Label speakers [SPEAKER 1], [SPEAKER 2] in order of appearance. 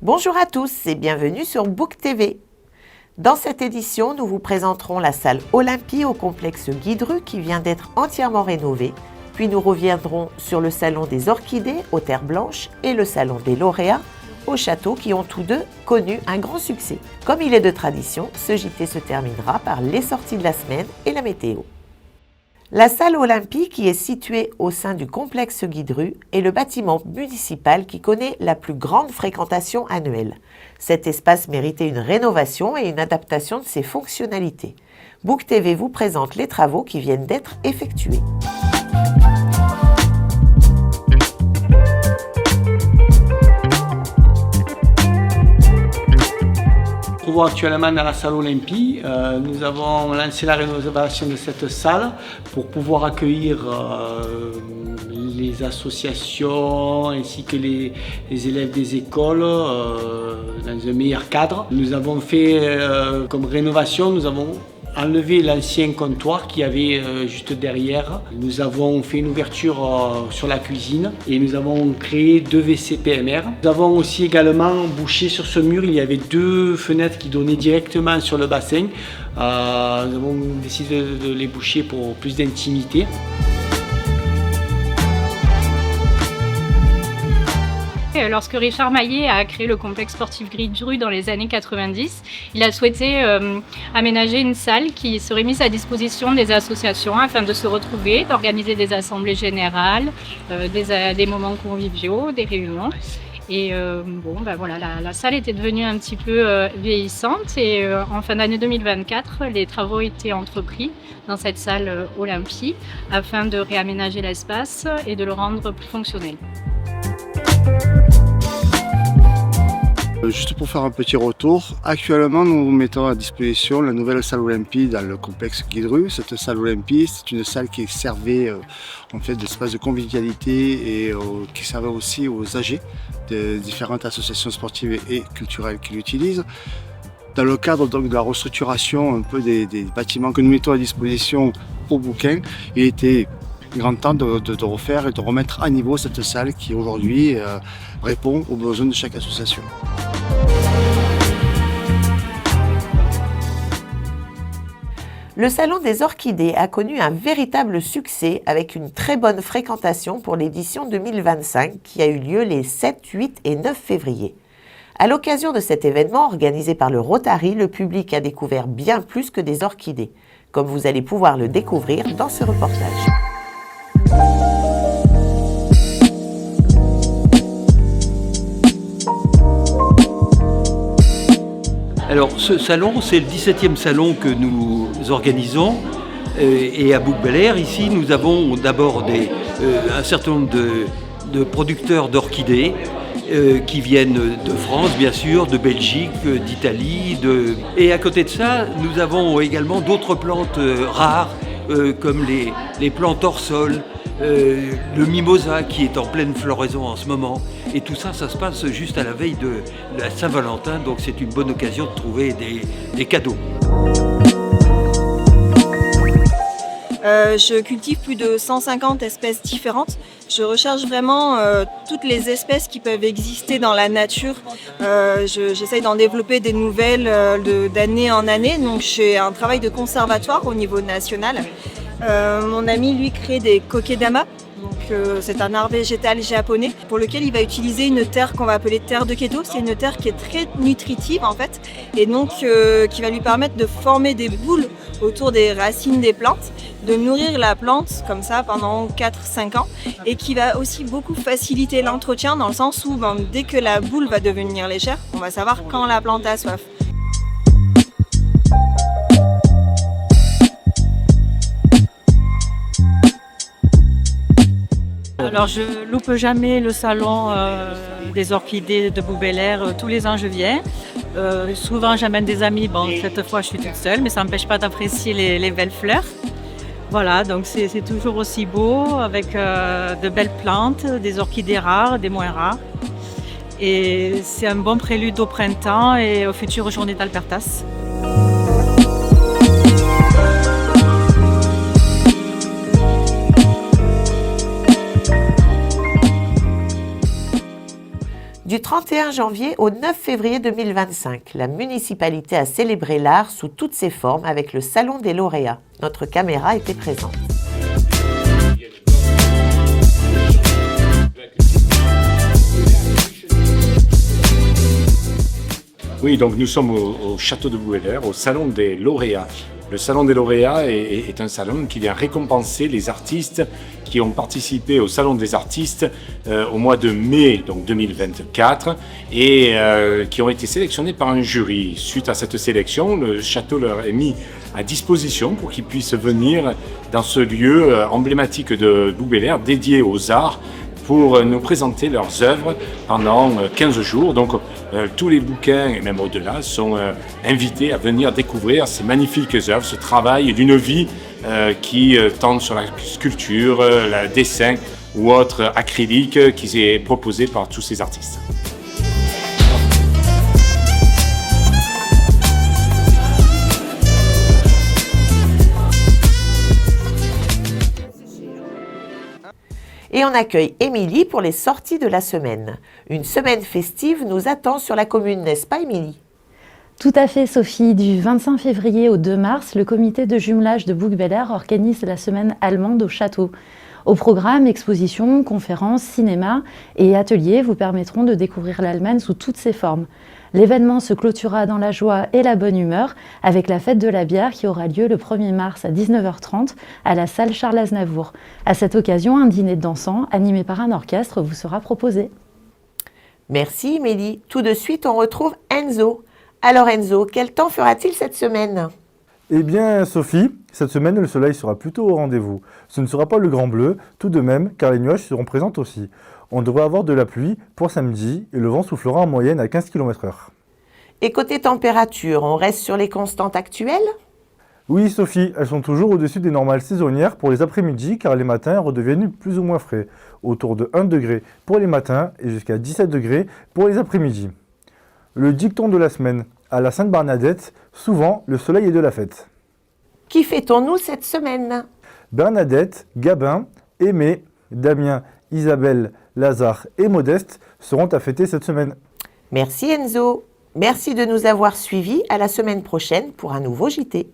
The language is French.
[SPEAKER 1] Bonjour à tous et bienvenue sur Book TV. Dans cette édition, nous vous présenterons la salle Olympie au complexe Guidru qui vient d'être entièrement rénovée. Puis nous reviendrons sur le salon des Orchidées aux Terres Blanches et le salon des Lauréats au Château qui ont tous deux connu un grand succès. Comme il est de tradition, ce JT se terminera par les sorties de la semaine et la météo. La salle Olympie, qui est située au sein du complexe Guidru, est le bâtiment municipal qui connaît la plus grande fréquentation annuelle. Cet espace méritait une rénovation et une adaptation de ses fonctionnalités. Book TV vous présente les travaux qui viennent d'être effectués.
[SPEAKER 2] Nous nous trouvons actuellement dans la salle Olympie. Nous avons lancé la rénovation de cette salle pour pouvoir accueillir les associations ainsi que les élèves des écoles dans un meilleur cadre. Nous avons fait comme rénovation, nous avons enlevé l'ancien comptoir qu'il y avait juste derrière. Nous avons fait une ouverture sur la cuisine et nous avons créé 2 WC PMR. Nous avons aussi également bouché sur ce mur, il y avait 2 fenêtres qui donnaient directement sur le bassin. Nous avons décidé de les boucher pour plus d'intimité.
[SPEAKER 3] Lorsque Richard Maillet a créé le complexe sportif Guidru dans les années 90, il a souhaité aménager une salle qui serait mise à disposition des associations afin de se retrouver, d'organiser des assemblées générales, des moments conviviaux, des réunions. Et voilà, la salle était devenue un petit peu vieillissante et en fin d'année 2024, les travaux étaient entrepris dans cette salle Olympie afin de réaménager l'espace et de le rendre plus fonctionnel.
[SPEAKER 4] Juste pour faire un petit retour, actuellement nous mettons à disposition la nouvelle salle Olympie dans le complexe Guidru. Cette salle Olympie, c'est une salle qui servait en fait d'espace de convivialité et qui servait aussi aux âgés de différentes associations sportives et culturelles qui l'utilisent. Dans le cadre donc de la restructuration un peu des bâtiments que nous mettons à disposition pour bouquins, il était grand temps de refaire et de remettre à niveau cette salle qui aujourd'hui répond aux besoins de chaque association.
[SPEAKER 1] Le salon des Orchidées a connu un véritable succès avec une très bonne fréquentation pour l'édition 2025 qui a eu lieu les 7, 8 et 9 février. À l'occasion de cet événement organisé par le Rotary, le public a découvert bien plus que des orchidées, comme vous allez pouvoir le découvrir dans ce reportage.
[SPEAKER 5] Alors ce salon, c'est le 17e salon que nous organisons et à Bouc-Bel-Air, ici nous avons d'abord un certain nombre de producteurs d'orchidées qui viennent de France bien sûr, de Belgique, d'Italie, et à côté de ça nous avons également d'autres plantes rares comme les plantes hors sol, le mimosa qui est en pleine floraison en ce moment. Et tout ça, ça se passe juste à la veille de la Saint-Valentin, donc c'est une bonne occasion de trouver des cadeaux.
[SPEAKER 6] Je cultive plus de 150 espèces différentes. Je recherche vraiment toutes les espèces qui peuvent exister dans la nature. J'essaye d'en développer des nouvelles d'année en année. Donc j'ai un travail de conservatoire au niveau national. Mon ami, lui, crée des kokedama. C'est un art végétal japonais pour lequel il va utiliser une terre qu'on va appeler terre de keto. C'est une terre qui est très nutritive en fait et donc qui va lui permettre de former des boules autour des racines des plantes, de nourrir la plante comme ça pendant 4-5 ans et qui va aussi beaucoup faciliter l'entretien dans le sens où dès que la boule va devenir légère, on va savoir quand la plante a soif.
[SPEAKER 7] Alors je loupe jamais le salon des orchidées de Bouc-Bel-Air, tous les ans je viens. Souvent j'amène des amis, bon cette fois je suis toute seule mais ça n'empêche pas d'apprécier les belles fleurs. Voilà, donc c'est toujours aussi beau avec de belles plantes, des orchidées rares, des moins rares. Et c'est un bon prélude au printemps et aux futures journées d'Albertas.
[SPEAKER 1] Du 31 janvier au 9 février 2025, la municipalité a célébré l'art sous toutes ses formes avec le Salon des lauréats. Notre caméra était présente.
[SPEAKER 8] Oui, donc nous sommes au château de Bouxwiller, au Salon des lauréats. Le Salon des lauréats est un salon qui vient récompenser les artistes qui ont participé au Salon des artistes au mois de mai donc 2024 et qui ont été sélectionnés par un jury. Suite à cette sélection, le château leur est mis à disposition pour qu'ils puissent venir dans ce lieu emblématique de Bouxwiller dédié aux arts pour nous présenter leurs œuvres pendant 15 jours. Donc tous les bouquins, et même au-delà, sont invités à venir découvrir ces magnifiques œuvres, ce travail d'une vie qui tente sur la sculpture, le dessin ou autre acrylique qui est proposé par tous ces artistes.
[SPEAKER 1] Et on accueille Émilie pour les sorties de la semaine. Une semaine festive nous attend sur la commune, n'est-ce pas Émilie?
[SPEAKER 9] Tout à fait Sophie, du 25 février au 2 mars, le comité de jumelage de Bouxwiller organise la semaine allemande au château. Au programme, expositions, conférences, cinéma et ateliers vous permettront de découvrir l'Allemagne sous toutes ses formes. L'événement se clôturera dans la joie et la bonne humeur avec la fête de la bière qui aura lieu le 1er mars à 19h30 à la salle Charles Aznavour. À cette occasion, un dîner dansant animé par un orchestre vous sera proposé.
[SPEAKER 1] Merci Émilie. Tout de suite, on retrouve Enzo. Alors Enzo, quel temps fera-t-il cette semaine?
[SPEAKER 10] Eh bien Sophie, cette semaine le soleil sera plutôt au rendez-vous. Ce ne sera pas le grand bleu, tout de même, car les nuages seront présents aussi. On devrait avoir de la pluie pour samedi et le vent soufflera en moyenne à 15 km/h.
[SPEAKER 1] Et côté température, on reste sur les constantes actuelles?
[SPEAKER 10] Oui Sophie, elles sont toujours au-dessus des normales saisonnières pour les après-midi car les matins redeviennent plus ou moins frais, autour de 1 degré pour les matins et jusqu'à 17 degrés pour les après-midi. Le dicton de la semaine, à la Sainte-Bernadette, souvent le soleil est de la fête.
[SPEAKER 1] Qui fêtons-nous cette semaine?
[SPEAKER 10] Bernadette, Gabin, Aimé, Damien, Isabelle, Lazare et Modeste seront à fêter cette semaine.
[SPEAKER 1] Merci Enzo. Merci de nous avoir suivis. À la semaine prochaine pour un nouveau JT.